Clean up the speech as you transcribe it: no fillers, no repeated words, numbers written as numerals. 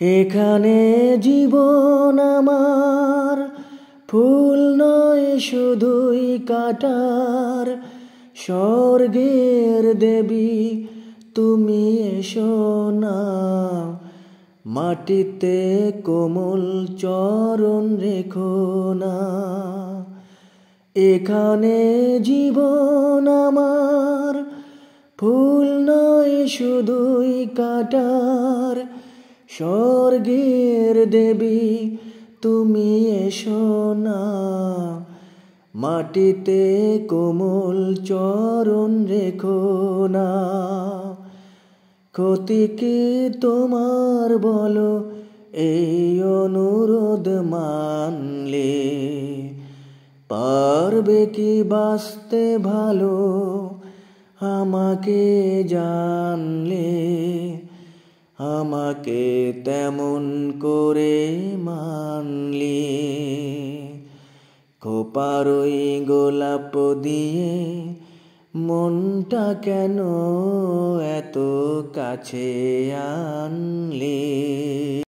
এখানে জীবন আমার ফুল নয় শুধুই কাটার, স্বর্গের দেবী তুমি এসো না, মাটিতে কোমল চরণ রেখো না। এখানে জীবন আমার ফুল নয় শুধুই কাটার, স্বর্গের দেবী তুমি এসো না, মাটিতে কোমল চরণ রেখো না। ক্ষতি কি তোমার বলো এই অনুরোধ মানলে, পারবে কি বাঁচতে ভালো আমাকে জানলে, আমাকে তেমন করে মানলে। খোপার ওই গোলাপ দিয়ে মনটা কেন এত কাছে আনলে।